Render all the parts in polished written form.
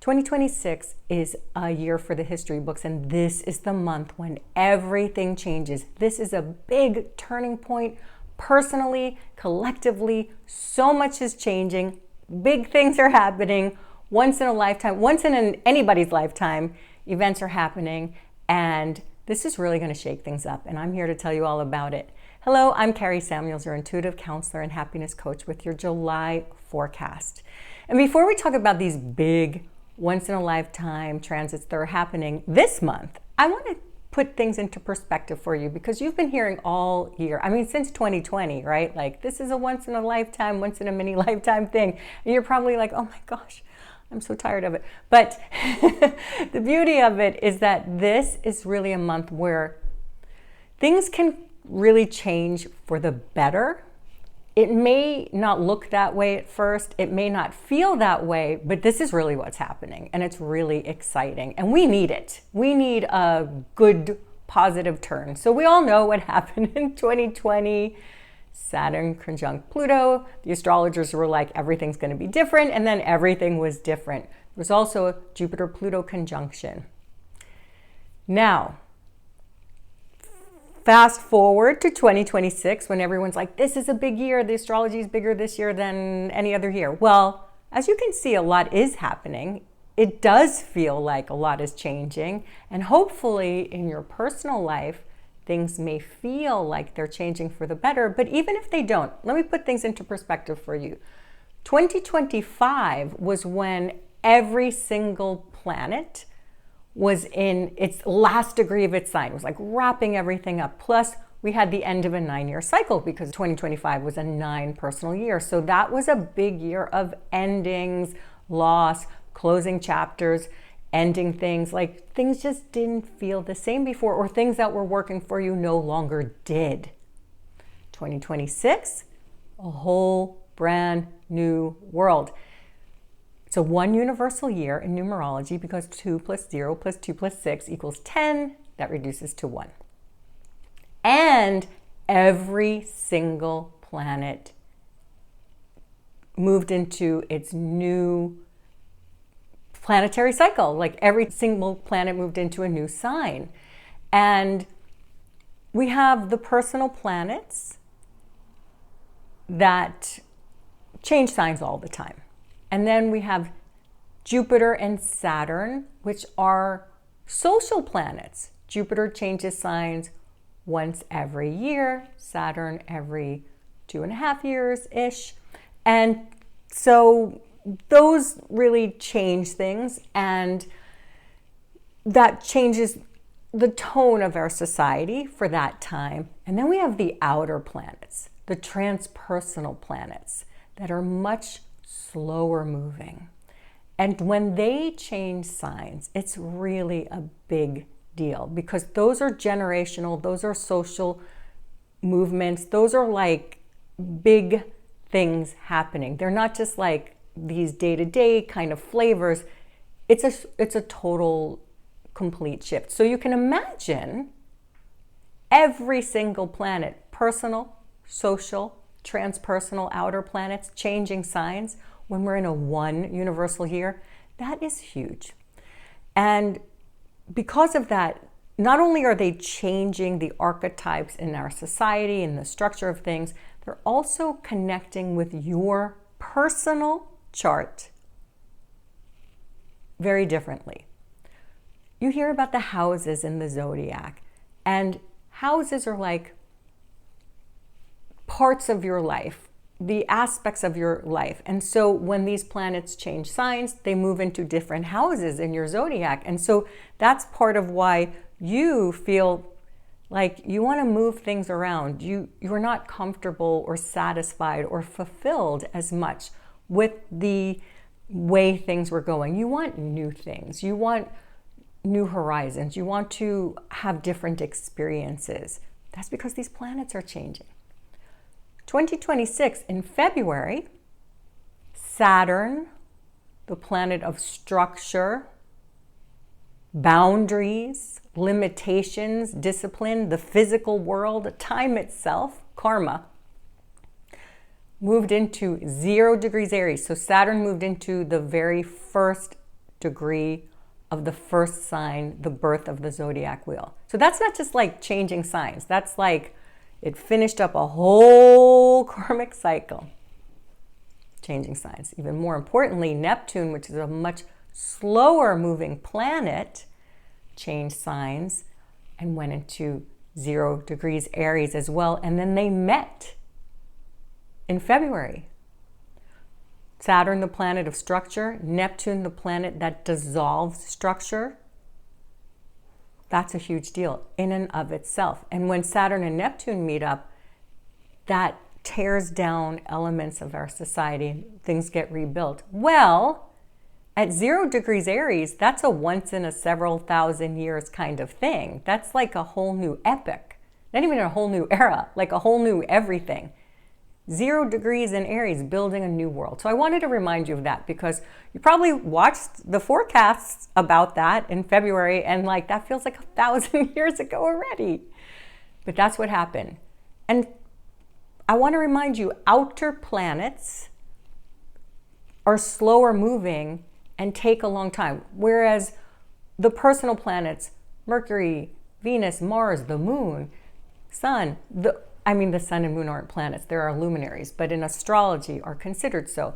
2026 is a year for the history books, and this is the month when everything changes. This is a big turning point personally, collectively. So much is changing. Big things are happening. Once in a lifetime, once in anybody's lifetime, events are happening, and this is really going to shake things up, and I'm here to tell you all about it. Hello, I'm Kari Samuels, your intuitive counselor and happiness coach with your July forecast. And before we talk about these big once-in-a-lifetime transits that are happening this month, I want to put things into perspective for you because you've been hearing all year, since 2020, right? Like, this is a once-in-a-lifetime, once-in-a-mini-lifetime thing. And you're probably like, oh my gosh, I'm so tired of it. But the beauty of it is that this is really a month where things can really change for the better. It may not look that way at first. It may not feel that way, but this is really what's happening. And it's really exciting. And we need it. We need a good, positive turn. So we all know what happened in 2020. Saturn conjunct Pluto. The astrologers were like, everything's going to be different. And then everything was different. There was also a Jupiter-Pluto conjunction. Now, fast forward to 2026 when everyone's like, this is a big year. The astrology is bigger this year than any other year. Well, as you can see, a lot is happening. It does feel like a lot is changing. And hopefully in your personal life, things may feel like they're changing for the better. But even if they don't, let me put things into perspective for you. 2025 was when every single planet was in its last degree of its sign. It was like wrapping everything up. Plus, we had the end of a 9-year cycle because 2025 was a 9 personal year. So that was a big year of endings, loss, closing chapters, ending things. Like, things just didn't feel the same before, or things that were working for you no longer did. 2026, a whole brand new world. It's a one universal year in numerology because 2 plus 0 plus 2 plus 6 equals 10. That reduces to 1. And every single planet moved into its new planetary cycle. Like, every single planet moved into a new sign. And we have the personal planets that change signs all the time. And then we have Jupiter and Saturn, which are social planets. Jupiter changes signs once every year, Saturn every 2.5 years-ish. And so those really change things, and that changes the tone of our society for that time. And then we have the outer planets, the transpersonal planets that are much slower moving. And when they change signs, it's really a big deal because those are generational, those are social movements, those are like big things happening. They're not just like these day-to-day kind of flavors. It's a total complete shift. So you can imagine every single planet, personal, social, transpersonal, outer planets, changing signs when we're in a one universal year. That is huge. And because of that, not only are they changing the archetypes in our society and the structure of things, they're also connecting with your personal chart very differently. You hear about the houses in the zodiac, and houses are like parts of your life, the aspects of your life. And so when these planets change signs, they move into different houses in your zodiac. And so that's part of why you feel like you want to move things around. You're not comfortable or satisfied or fulfilled as much with the way things were going. You want new things. You want new horizons. You want to have different experiences. That's because these planets are changing. 2026 in February, Saturn, the planet of structure, boundaries, limitations, discipline, the physical world, time itself, karma, moved into 0 degrees Aries. So Saturn moved into the very first degree of the first sign, the birth of the zodiac wheel. So that's not just like changing signs. That's like it finished up a whole karmic cycle. Changing signs. Even more importantly, Neptune, which is a much slower moving planet, changed signs and went into 0 degrees Aries as well. And then they met in February. Saturn, the planet of structure, Neptune, the planet that dissolves structure. That's a huge deal in and of itself. And when Saturn and Neptune meet up, that tears down elements of our society and things get rebuilt. Well, at 0 degrees Aries, that's a once in a several thousand years kind of thing. That's like a whole new epic. Not even a whole new era, like a whole new everything. 0 degrees in Aries, building a new world. So I wanted to remind you of that because you probably watched the forecasts about that in February and like that feels like 1,000 years ago already. But that's what happened. And I want to remind you, outer planets are slower moving and take a long time. Whereas the personal planets, Mercury, Venus, Mars, the moon, sun, the sun and moon aren't planets, there are luminaries, but in astrology are considered so.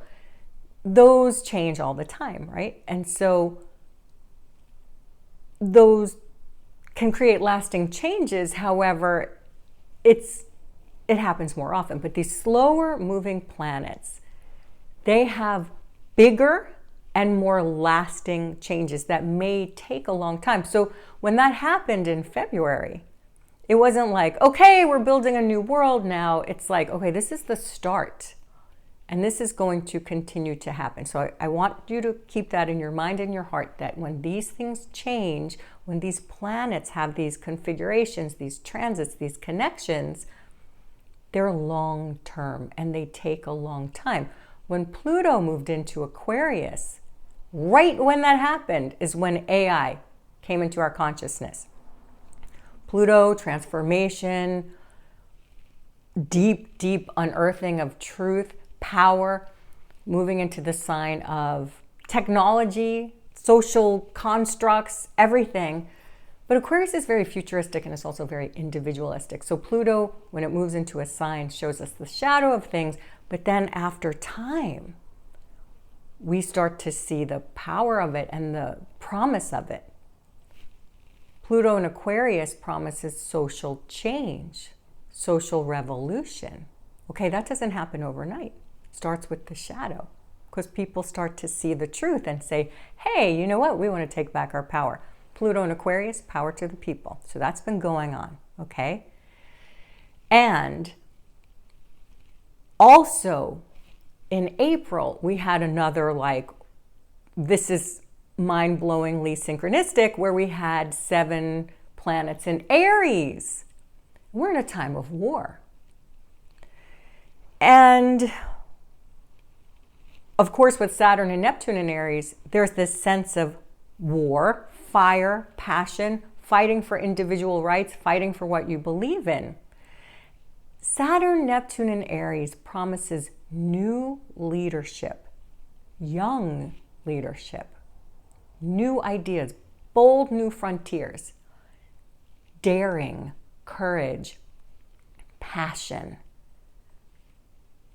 Those change all the time, right? And so those can create lasting changes. However, it happens more often. But these slower moving planets, they have bigger and more lasting changes that may take a long time. So when that happened in February, it wasn't like, okay, we're building a new world now. It's like, okay, this is the start. And this is going to continue to happen. So I want you to keep that in your mind and your heart, that when these things change, when these planets have these configurations, these transits, these connections, they're long term and they take a long time. When Pluto moved into Aquarius, right when that happened is when AI came into our consciousness. Pluto, transformation, deep, deep unearthing of truth, power, moving into the sign of technology, social constructs, everything. But Aquarius is very futuristic and it's also very individualistic. So Pluto, when it moves into a sign, shows us the shadow of things. But then after time, we start to see the power of it and the promise of it. Pluto in Aquarius promises social change, social revolution. Okay, that doesn't happen overnight. It starts with the shadow because people start to see the truth and say, hey, you know what? We want to take back our power. Pluto in Aquarius, power to the people. So that's been going on, okay? And also in April, we had another this is mind-blowingly synchronistic, where we had 7 planets in Aries. We're in a time of war. And of course, with Saturn and Neptune in Aries, there's this sense of war, fire, passion, fighting for individual rights, fighting for what you believe in. Saturn, Neptune in Aries promises new leadership, young leadership, new ideas, bold new frontiers, daring, courage, passion,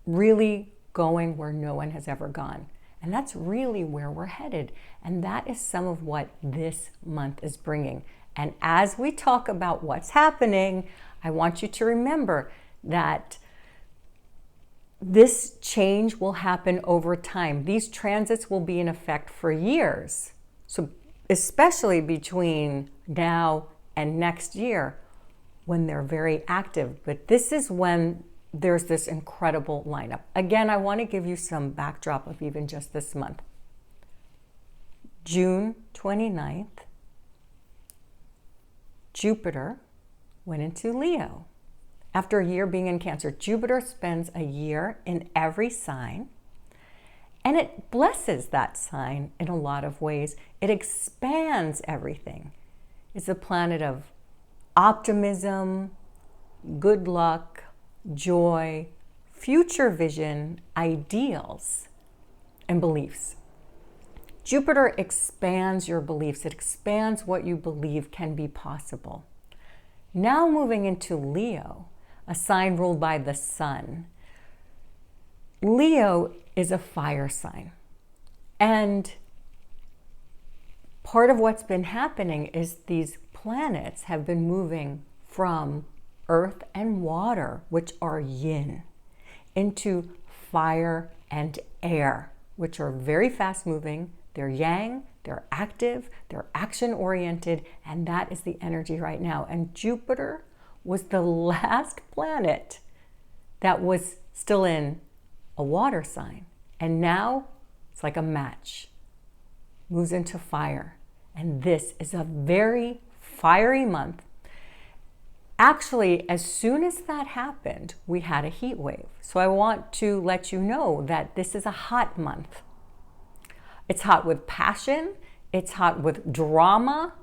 really going where no one has ever gone. And that's really where we're headed. And that is some of what this month is bringing. And as we talk about what's happening, I want you to remember that this change will happen over time. These transits will be in effect for years. So especially between now and next year when they're very active. But this is when there's this incredible lineup. Again, I want to give you some backdrop of even just this month. June 29th, Jupiter went into Leo. After a year being in Cancer, Jupiter spends a year in every sign, and it blesses that sign in a lot of ways. It expands everything. It's a planet of optimism, good luck, joy, future vision, ideals, and beliefs. Jupiter expands your beliefs. It expands what you believe can be possible. Now moving into Leo, a sign ruled by the sun. Leo is a fire sign. And part of what's been happening is these planets have been moving from earth and water, which are yin, into fire and air, which are very fast moving. They're yang, they're active, they're action oriented, and that is the energy right now. And Jupiter was the last planet that was still in a water sign. And now it's like a match, moves into fire. And this is a very fiery month. Actually, as soon as that happened, we had a heat wave. So I want to let you know that this is a hot month. It's hot with passion. It's hot with drama.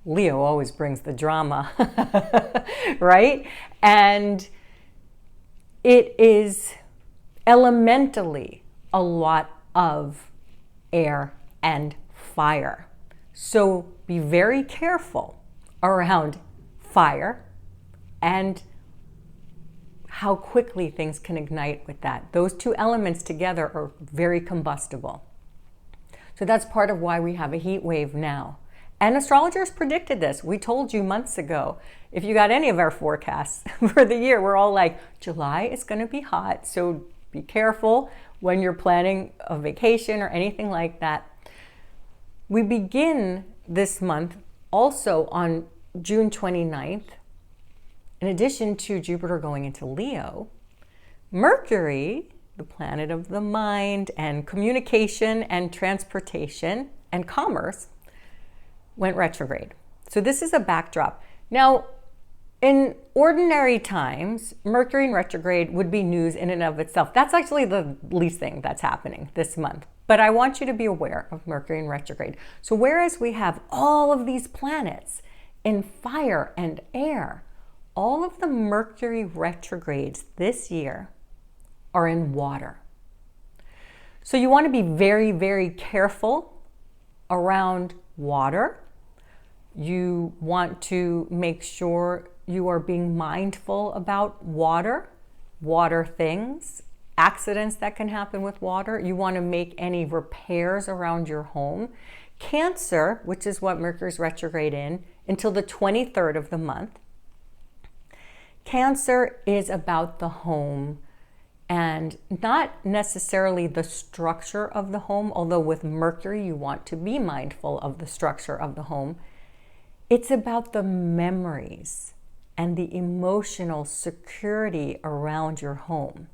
Leo always brings the drama, right? And it is elementally a lot of air and fire. So be very careful around fire and how quickly things can ignite with that. Those two elements together are very combustible. So that's part of why we have a heat wave now. And astrologers predicted this. We told you months ago, if you got any of our forecasts for the year, we're all like, July is going to be hot. So be careful when you're planning a vacation or anything like that. We begin this month also on June 29th. In addition to Jupiter going into Leo, Mercury, the planet of the mind and communication and transportation and commerce, went retrograde. So this is a backdrop. Now, in ordinary times, Mercury in retrograde would be news in and of itself. That's actually the least thing that's happening this month. But I want you to be aware of Mercury in retrograde. So whereas we have all of these planets in fire and air, all of the Mercury retrogrades this year are in water. So you want to be very, very careful around water. You want to make sure you are being mindful about water things, accidents that can happen with water. You want to make any repairs around your home. Cancer, which is what Mercury's retrograde in, until the 23rd of the month. Cancer is about the home and not necessarily the structure of the home, although with Mercury you want to be mindful of the structure of the home. It's about the memories and the emotional security around your home.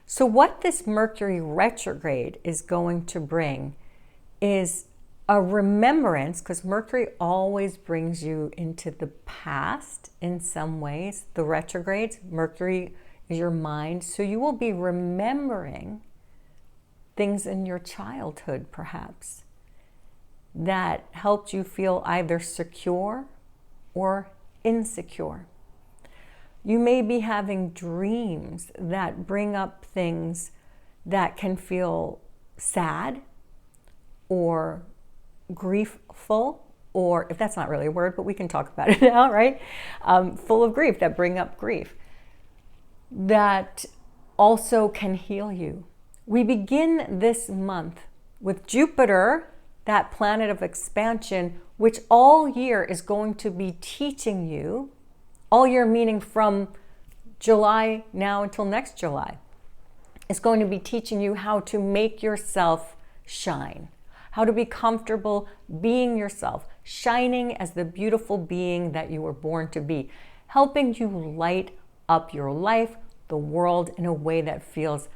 So what this Mercury retrograde is going to bring is a remembrance, because Mercury always brings you into the past in some ways. The retrogrades, Mercury is your mind. So you will be remembering things in your childhood, perhaps, that helped you feel either secure or insecure. You may be having dreams that bring up things that can feel sad or griefful, or if that's not really a word, but we can talk about it now, right? Full of grief, that bring up grief. That also can heal you. We begin this month with Jupiter, that planet of expansion, which all year is going to be teaching you, all year meaning from July now until next July, is going to be teaching you how to make yourself shine, how to be comfortable being yourself, shining as the beautiful being that you were born to be, helping you light up your life, the world in a way that feels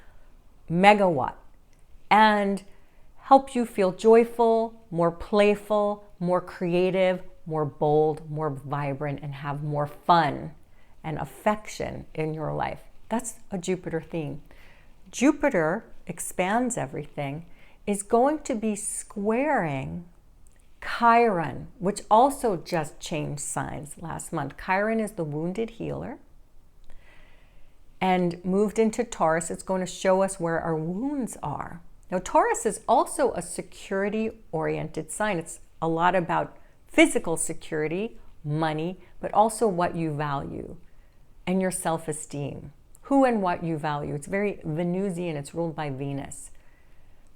megawatt, and help you feel joyful, more playful, more creative, more bold, more vibrant, and have more fun and affection in your life. That's a Jupiter theme. Jupiter expands everything, is going to be squaring Chiron, which also just changed signs last month. Chiron is the wounded healer and moved into Taurus. It's going to show us where our wounds are. Now, Taurus is also a security-oriented sign. It's a lot about physical security, money, but also what you value and your self-esteem, who and what you value. It's very Venusian. It's ruled by Venus.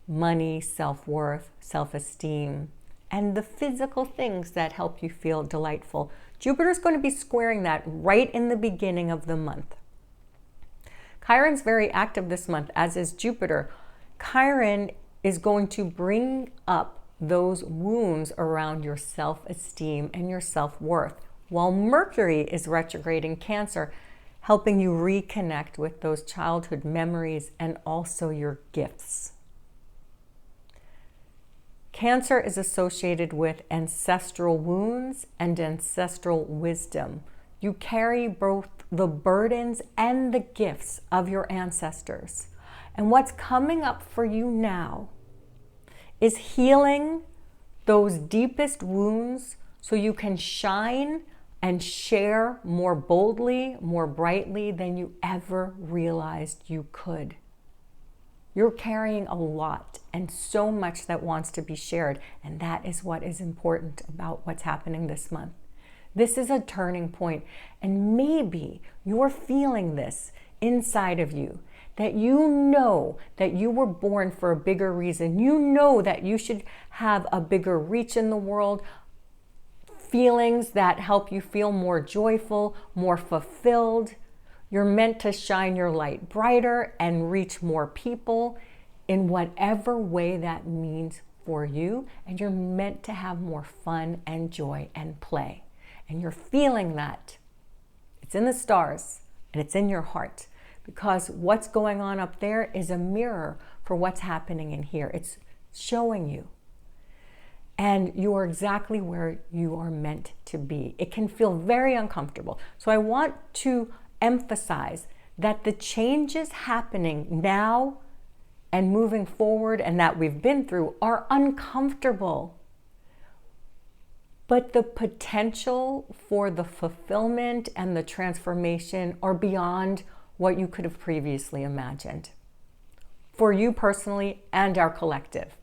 Money, self-worth, self-esteem, and the physical things that help you feel delightful. Jupiter's going to be squaring that right in the beginning of the month. Chiron's very active this month, as is Jupiter. Chiron is going to bring up those wounds around your self-esteem and your self-worth, while Mercury is retrograde in Cancer, helping you reconnect with those childhood memories and also your gifts. Cancer is associated with ancestral wounds and ancestral wisdom. You carry both the burdens and the gifts of your ancestors. And what's coming up for you now is healing those deepest wounds so you can shine and share more boldly, more brightly than you ever realized you could. You're carrying a lot and so much that wants to be shared. And that is what is important about what's happening this month. This is a turning point. And maybe you're feeling this inside of you, that you know that you were born for a bigger reason. You know that you should have a bigger reach in the world, feelings that help you feel more joyful, more fulfilled. You're meant to shine your light brighter and reach more people in whatever way that means for you. And you're meant to have more fun and joy and play. And you're feeling that. It's in the stars and it's in your heart, because what's going on up there is a mirror for what's happening in here. It's showing you. And you are exactly where you are meant to be. It can feel very uncomfortable. So I want to emphasize that the changes happening now and moving forward and that we've been through are uncomfortable. But the potential for the fulfillment and the transformation are beyond what you could have previously imagined, for you personally and our collective.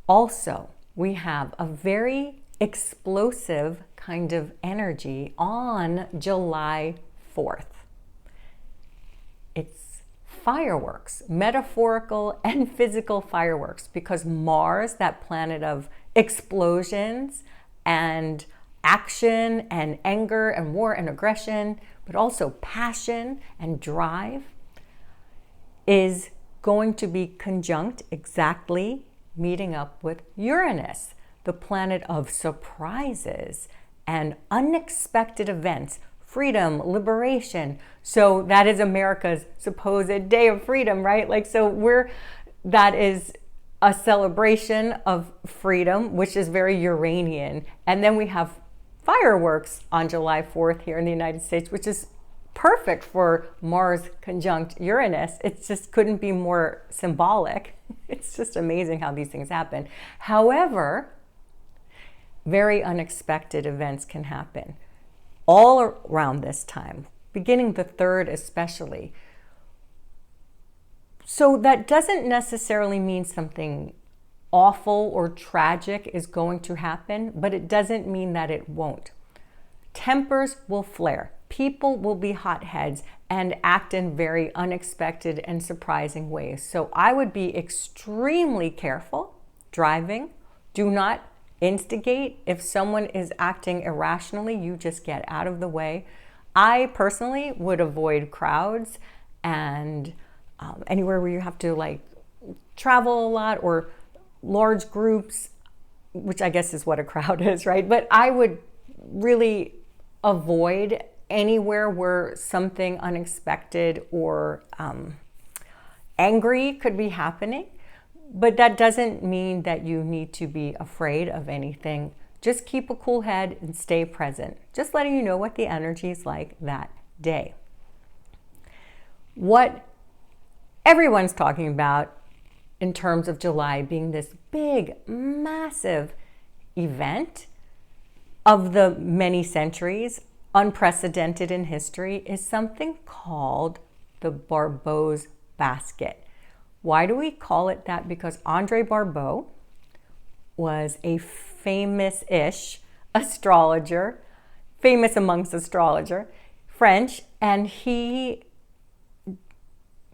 Also, we have a very explosive kind of energy on July 4th. It's fireworks, metaphorical and physical fireworks, because Mars, that planet of explosions and action and anger and war and aggression, but also passion and drive, is going to be conjunct, exactly meeting up with Uranus, the planet of surprises and unexpected events, freedom, liberation. So that is America's supposed day of freedom, right? That is a celebration of freedom, which is very Uranian. And then we have fireworks on July 4th here in the United States, which is perfect for Mars conjunct Uranus. It just couldn't be more symbolic. It's just amazing how these things happen. However, very unexpected events can happen all around this time, beginning the 3rd especially. So that doesn't necessarily mean something awful or tragic is going to happen, but it doesn't mean that it won't. Tempers will flare. People will be hotheads and act in very unexpected and surprising ways. So I would be extremely careful driving. Do not instigate. If someone is acting irrationally, you just get out of the way. I personally would avoid crowds and anywhere where you have to travel a lot, or large groups, which I guess is what a crowd is, right? But I would really avoid anywhere where something unexpected or angry could be happening. But that doesn't mean that you need to be afraid of anything. Just keep a cool head and stay present. Just letting you know what the energy is like that day. What everyone's talking about in terms of July being this big, massive event of the many centuries, unprecedented in history, is something called the Barbados basket. Why do we call it that? Because Andre Barbeau was a famous-ish astrologer, famous amongst astrologer, French, and he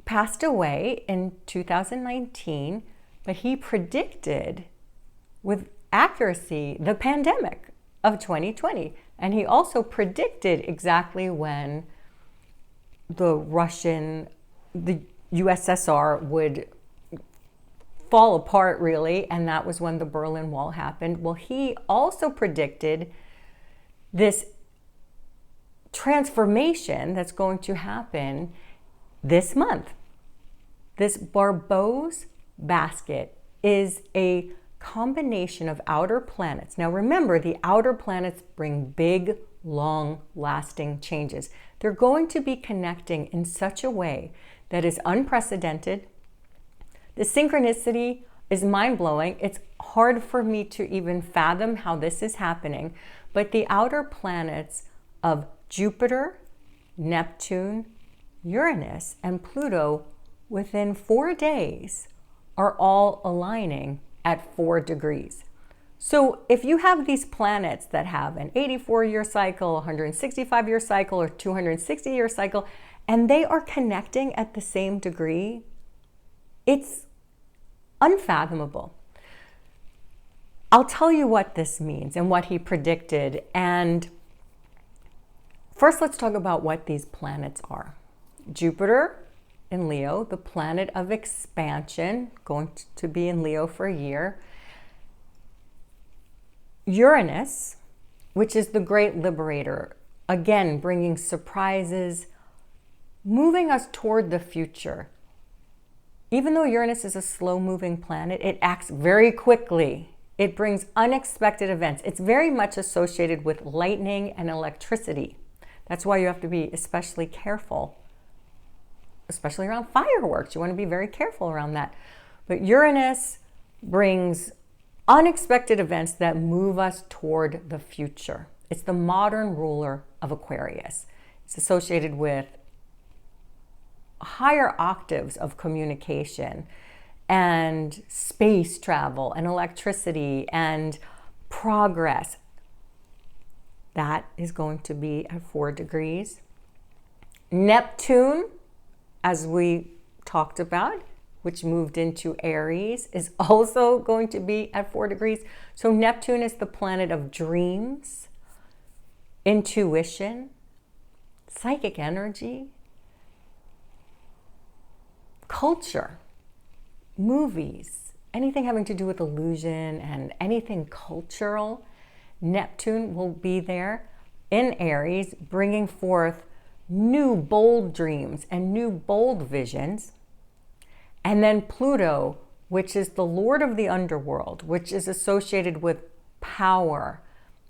passed away in 2019, but he predicted with accuracy the pandemic of 2020. And he also predicted exactly when the USSR would fall apart, really, and that was when the Berlin Wall happened. Well, he also predicted this transformation that's going to happen this month. This Barbeau's basket is a combination of outer planets. Now remember, the outer planets bring big, long-lasting changes. They're going to be connecting in such a way that is unprecedented. The synchronicity is mind-blowing. It's hard for me to even fathom how this is happening, but the outer planets of Jupiter, Neptune, Uranus, and Pluto within 4 days are all aligning at 4 degrees. So if you have these planets that have an 84-year cycle, 165-year cycle, or 260-year cycle, and they are connecting at the same degree, it's unfathomable. I'll tell you what this means and what he predicted. And first, let's talk about what these planets are. Jupiter in Leo, the planet of expansion, going to be in Leo for a year. Uranus, which is the great liberator, again, bringing surprises, moving us toward the future. Even though Uranus is a slow-moving planet, it acts very quickly. It brings unexpected events. It's very much associated with lightning and electricity. That's why you have to be especially careful, especially around fireworks. You want to be very careful around that. But Uranus brings unexpected events that move us toward the future. It's the modern ruler of Aquarius. It's associated with higher octaves of communication and space travel and electricity and progress. That is going to be at 4 degrees. Neptune, as we talked about, which moved into Aries, is also going to be at 4 degrees. So Neptune is the planet of dreams, intuition, psychic energy, culture, movies, anything having to do with illusion and anything cultural. Neptune will be there in Aries, bringing forth new bold dreams and new bold visions. And then Pluto, which is the lord of the underworld, which is associated with power,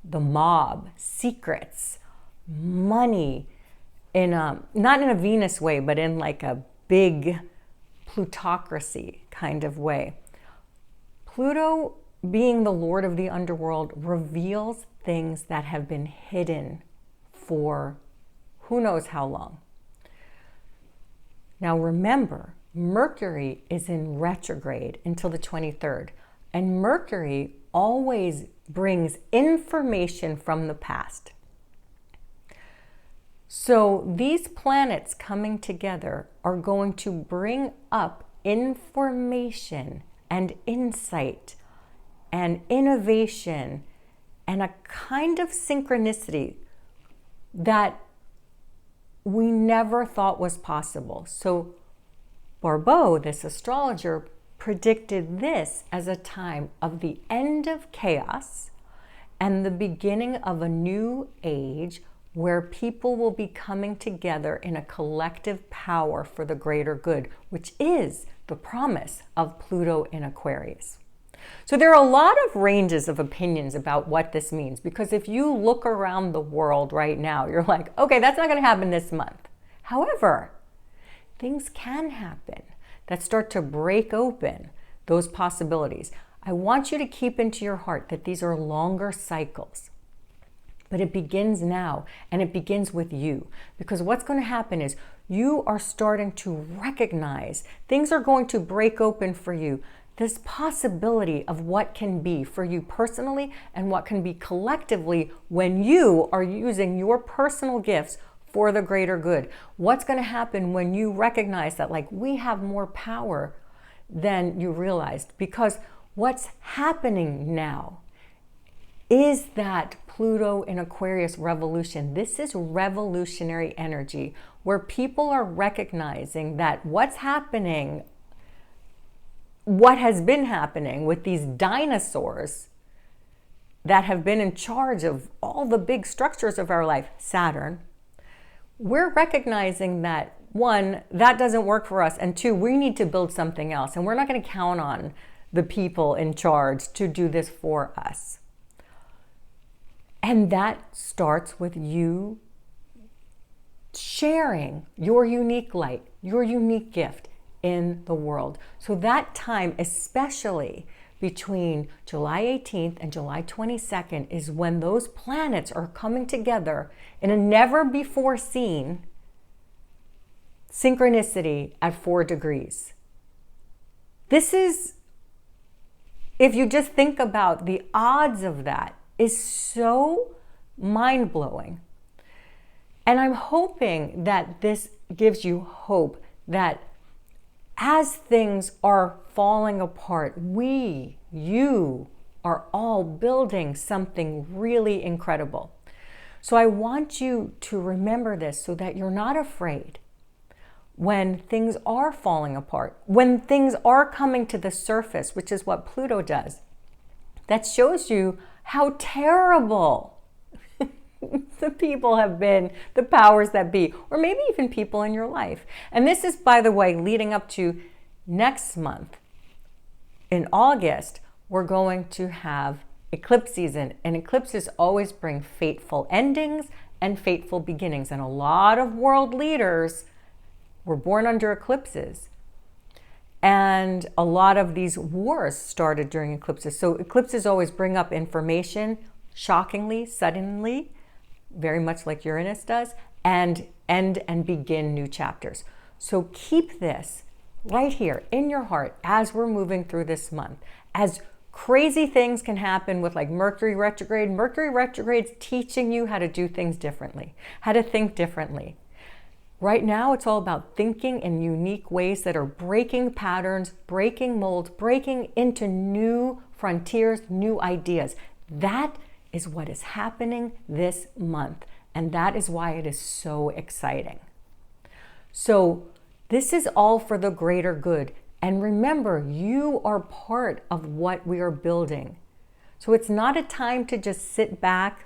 the mob, secrets, money, in a, not in a Venus way, but in like a big plutocracy kind of way. Pluto, being the lord of the underworld, reveals things that have been hidden for who knows how long. Now remember, Mercury is in retrograde until the 23rd, and Mercury always brings information from the past. So these planets coming together are going to bring up information and insight and innovation and a kind of synchronicity that we never thought was possible. So Barbeau, this astrologer, predicted this as a time of the end of chaos and the beginning of a new age where people will be coming together in a collective power for the greater good, which is the promise of Pluto in Aquarius. So there are a lot of ranges of opinions about what this means, because if you look around the world right now, you're like, okay, that's not going to happen this month. However, things can happen that start to break open those possibilities. I want you to keep into your heart that these are longer cycles, but it begins now, and it begins with you, because what's going to happen is you are starting to recognize things are going to break open for you. This possibility of what can be for you personally and what can be collectively when you are using your personal gifts for the greater good. What's going to happen when you recognize that, like, we have more power than you realized? Because what's happening now is that Pluto in Aquarius revolution. This is revolutionary energy where people are recognizing that what's happening, what has been happening with these dinosaurs that have been in charge of all the big structures of our life, Saturn, we're recognizing that, one, that doesn't work for us, and two, we need to build something else, and we're not going to count on the people in charge to do this for us. And that starts with you sharing your unique light, your unique gift in the world. So that time, especially between July 18th and July 22nd, is when those planets are coming together in a never before seen synchronicity at 4 degrees. This is, if you just think about the odds of that, is so mind-blowing. And I'm hoping that this gives you hope that as things are falling apart, you are all building something really incredible. So I want you to remember this so that you're not afraid when things are falling apart, when things are coming to the surface, which is what Pluto does. That shows you how terrible the people have been, the powers that be, or maybe even people in your life. And this is, by the way, leading up to next month. In August, we're going to have eclipse season, and eclipses always bring fateful endings and fateful beginnings. And a lot of world leaders were born under eclipses. And a lot of these wars started during eclipses. So eclipses always bring up information, shockingly, suddenly, very much like Uranus does, and end and begin new chapters. So keep this right here in your heart as we're moving through this month. As crazy things can happen with, like, Mercury retrograde. Mercury retrograde's teaching you how to do things differently, how to think differently. Right now, it's all about thinking in unique ways that are breaking patterns, breaking molds, breaking into new frontiers, new ideas. That is what is happening this month. And that is why it is so exciting. So this is all for the greater good. And remember, you are part of what we are building. So it's not a time to just sit back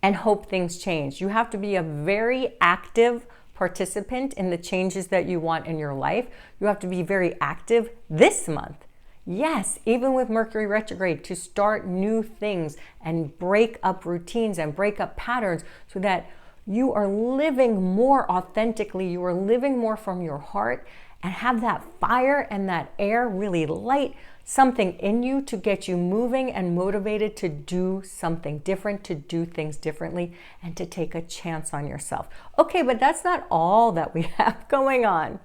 and hope things change. You have to be a very active participant in the changes that you want in your life. You have to be very active this month. Yes, even with Mercury retrograde, to start new things and break up routines and break up patterns so that you are living more authentically, you are living more from your heart, and have that fire and that air really light something in you to get you moving and motivated to do something different, to do things differently, and to take a chance on yourself. Okay, but that's not all that we have going on.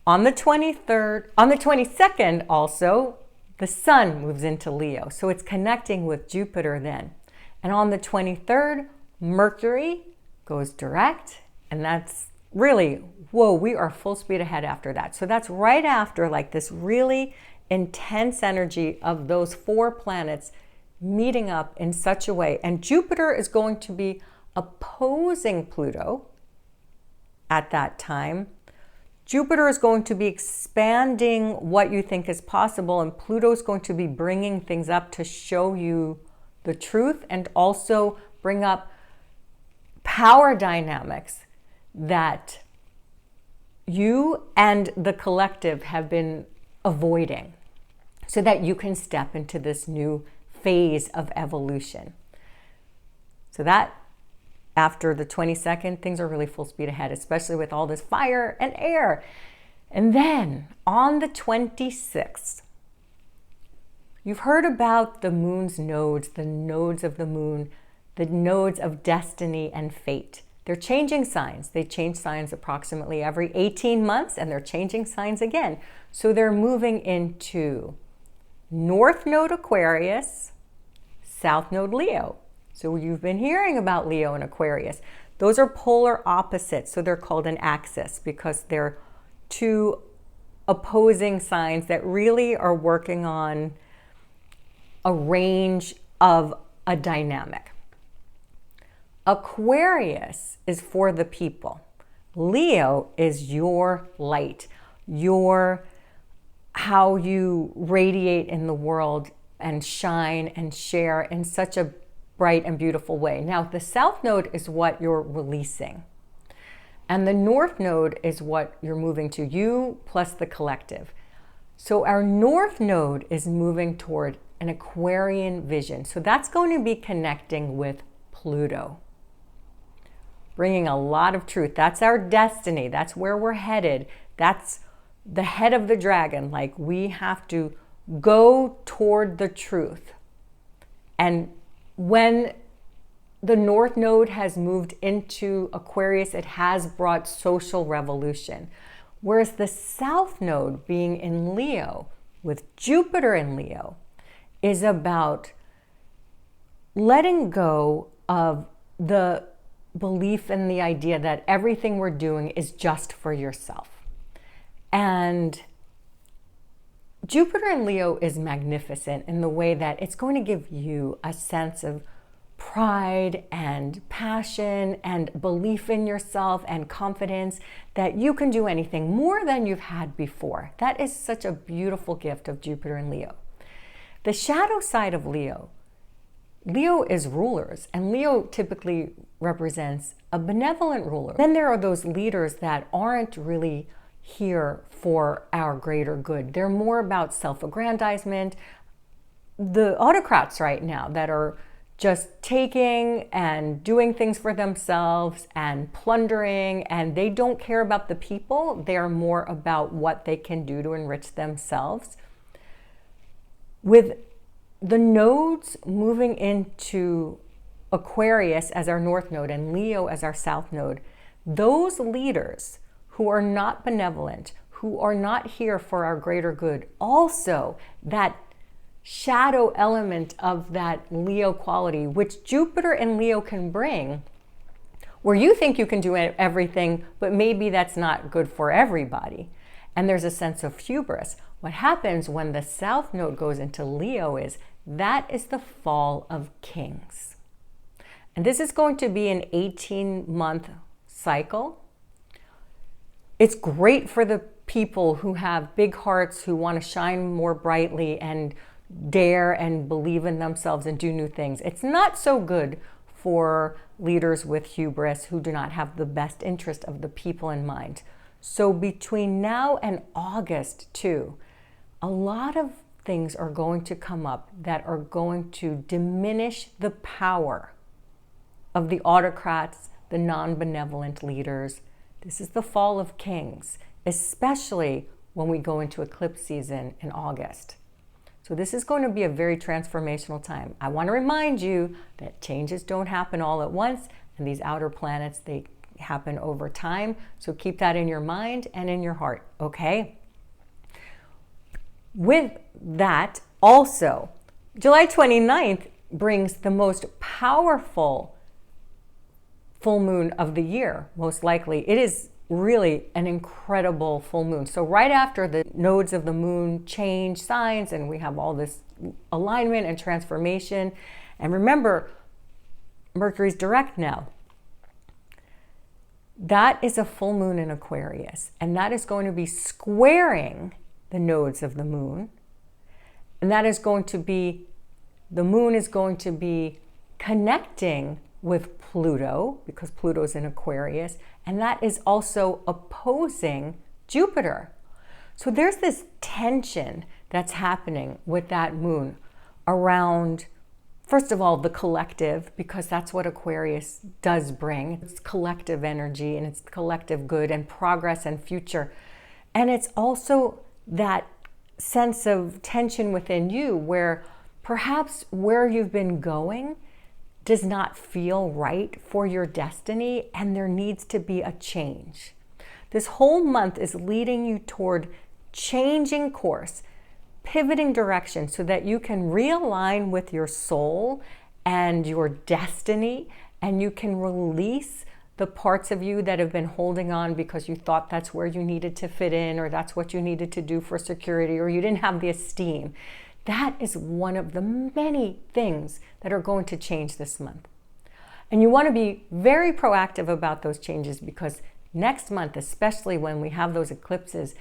On the 22nd also, the sun moves into Leo. So it's connecting with Jupiter then. And on the 23rd, Mercury goes direct, and that's really, whoa, we are full speed ahead after that. So that's right after, like, this really intense energy of those 4 planets meeting up in such a way. And Jupiter is going to be opposing Pluto at that time. Jupiter is going to be expanding what you think is possible, and Pluto is going to be bringing things up to show you the truth and also bring up power dynamics that you and the collective have been avoiding so that you can step into this new phase of evolution. So that after the 22nd, things are really full speed ahead, especially with all this fire and air. And then on the 26th, you've heard about the moon's nodes, the nodes of the moon, the nodes of destiny and fate. They're changing signs. They change signs approximately every 18 months, and they're changing signs again. So they're moving into North Node Aquarius, South Node Leo. So you've been hearing about Leo and Aquarius. Those are polar opposites, so they're called an axis because they're two opposing signs that really are working on a range of a dynamic. Aquarius is for the people. Leo is your light, your how you radiate in the world and shine and share in such a bright and beautiful way. Now, the South Node is what you're releasing. And the North Node is what you're moving to, you plus the collective. So our North Node is moving toward an Aquarian vision. So that's going to be connecting with Pluto, bringing a lot of truth. That's our destiny. That's where we're headed. That's the head of the dragon. Like, we have to go toward the truth. And when the North Node has moved into Aquarius, it has brought social revolution. Whereas the South Node, being in Leo, with Jupiter in Leo, is about letting go of the belief and the idea that everything we're doing is just for yourself. And Jupiter in Leo is magnificent in the way that it's going to give you a sense of pride and passion and belief in yourself and confidence that you can do anything more than you've had before. That is such a beautiful gift of Jupiter in Leo. The shadow side of Leo is rulers, and Leo typically represents a benevolent ruler. Then there are those leaders that aren't really here for our greater good. They're more about self-aggrandizement. The autocrats right now that are just taking and doing things for themselves and plundering, and they don't care about the people. They're more about what they can do to enrich themselves. With the nodes moving into Aquarius as our North Node and Leo as our South Node, those leaders who are not benevolent, who are not here for our greater good, also that shadow element of that Leo quality, which Jupiter and Leo can bring, where you think you can do everything, but maybe that's not good for everybody. And there's a sense of hubris. What happens when the South Node goes into Leo is that is the fall of kings. And this is going to be an 18-month cycle. It's great for the people who have big hearts, who want to shine more brightly and dare and believe in themselves and do new things. It's not so good for leaders with hubris who do not have the best interest of the people in mind. So between now and August too, a lot of things are going to come up that are going to diminish the power of the autocrats, the non-benevolent leaders. This is the fall of kings, especially when we go into eclipse season in August. So this is going to be a very transformational time. I want to remind you that changes don't happen all at once, and these outer planets, they happen over time. So keep that in your mind and in your heart, okay? With that, also, July 29th brings the most powerful full moon of the year, most likely. It is really an incredible full moon. So right after the nodes of the moon change signs and we have all this alignment and transformation, and remember, Mercury's direct now. That is a full moon in Aquarius, and that is going to be squaring the nodes of the moon. And that is going to be, the moon is going to be connecting with Pluto, because Pluto's in Aquarius, and that is also opposing Jupiter. So there's this tension that's happening with that moon around, first of all, the collective, because that's what Aquarius does bring. It's collective energy and it's collective good and progress and future. And it's also that sense of tension within you where perhaps where you've been going does not feel right for your destiny, and there needs to be a change. This whole month is leading you toward changing course, pivoting direction so that you can realign with your soul and your destiny, and you can release the parts of you that have been holding on because you thought that's where you needed to fit in, or that's what you needed to do for security, or you didn't have the esteem. That is one of the many things that are going to change this month. And you want to be very proactive about those changes, because next month, especially when we have those eclipses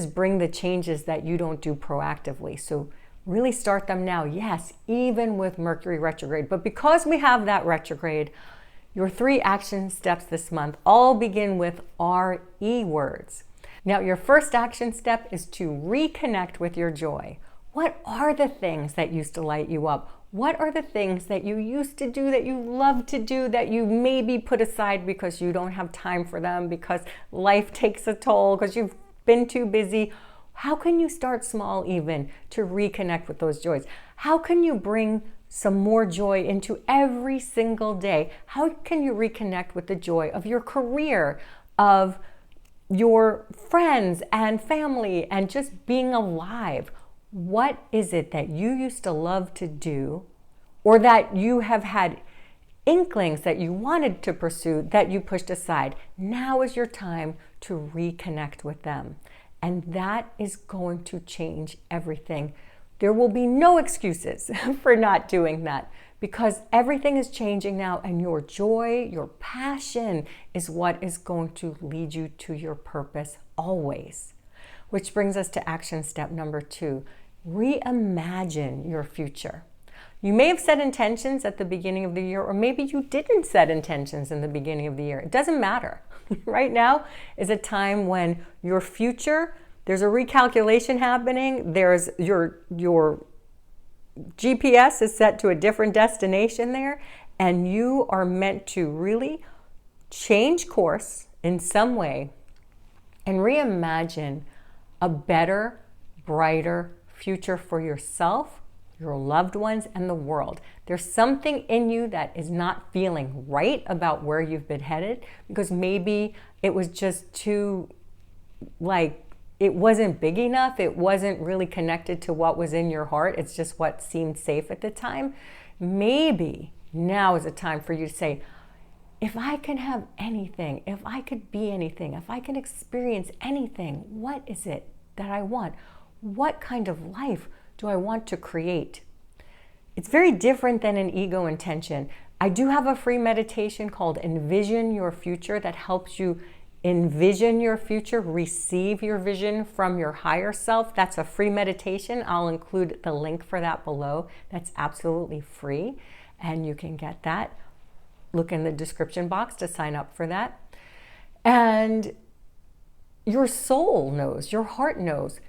bring the changes that you don't do proactively. So really start them now. Yes, even with Mercury retrograde. But because we have that retrograde, your 3 action steps this month all begin with RE words. Now, your first action step is to reconnect with your joy. What are the things that used to light you up? What are the things that you used to do, that you love to do, that you maybe put aside because you don't have time for them, because life takes a toll, because you've been too busy? How can you start small even to reconnect with those joys? How can you bring some more joy into every single day? How can you reconnect with the joy of your career, of your friends and family, and just being alive? What is it that you used to love to do, or that you have had inklings that you wanted to pursue that you pushed aside? Now is your time to reconnect with them. And that is going to change everything. There will be no excuses for not doing that, because everything is changing now, and your joy, your passion is what is going to lead you to your purpose always. Which brings us to action step number 2. Reimagine your future. You may have set intentions at the beginning of the year, or maybe you didn't set intentions in the beginning of the year. It doesn't matter. Right now is a time when your future, there's a recalculation happening. There's your GPS is set to a different destination there, and you are meant to really change course in some way and reimagine a better, brighter future for yourself, your loved ones, and the world. There's something in you that is not feeling right about where you've been headed, because maybe it was just too, it wasn't big enough. It wasn't really connected to what was in your heart. It's just what seemed safe at the time. Maybe now is a time for you to say, if I can have anything, if I could be anything, if I can experience anything, what is it that I want? What kind of life do I want to create? It's very different than an ego intention. I do have a free meditation called Envision Your Future that helps you envision your future, receive your vision from your higher self. That's a free meditation. I'll include the link for that below. That's absolutely free, and you can get that. Look in the description box to sign up for that. And your soul knows, your heart knows.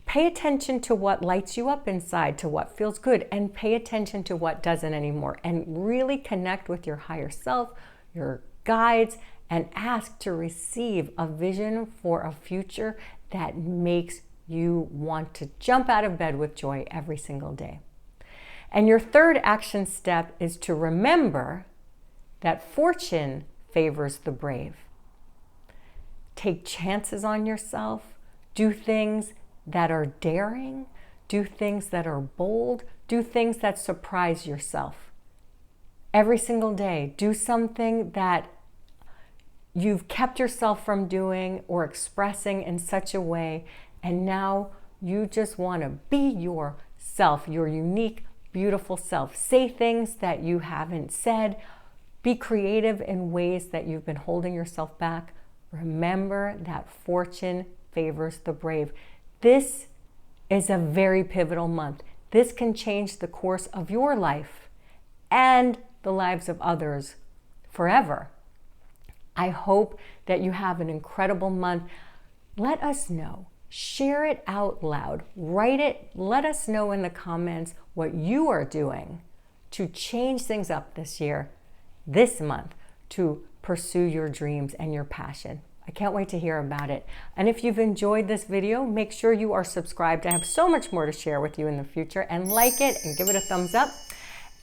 Pay attention to what lights you up inside, to what feels good, and pay attention to what doesn't anymore. And really connect with your higher self, your guides, and ask to receive a vision for a future that makes you want to jump out of bed with joy every single day. And your third action step is to remember that fortune favors the brave. Take chances on yourself. Do things that are daring. Do things that are bold. Do things that surprise yourself. Every single day, do something that you've kept yourself from doing or expressing in such a way, and now you just want to be yourself, your unique, beautiful self. Say things that you haven't said. Be creative in ways that you've been holding yourself back. Remember that fortune favors the brave. This is a very pivotal month. This can change the course of your life and the lives of others forever. I hope that you have an incredible month. Let us know. Share it out loud. Write it. Let us know in the comments what you are doing to change things up this year, this month, to pursue your dreams and your passion. I can't wait to hear about it. And if you've enjoyed this video, make sure you are subscribed. I have so much more to share with you in the future, and like it and give it a thumbs up.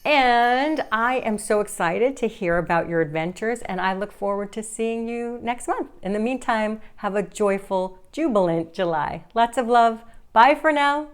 And I am so excited to hear about your adventures, and I look forward to seeing you next month. In the meantime, have a joyful, jubilant July. Lots of love. Bye for now.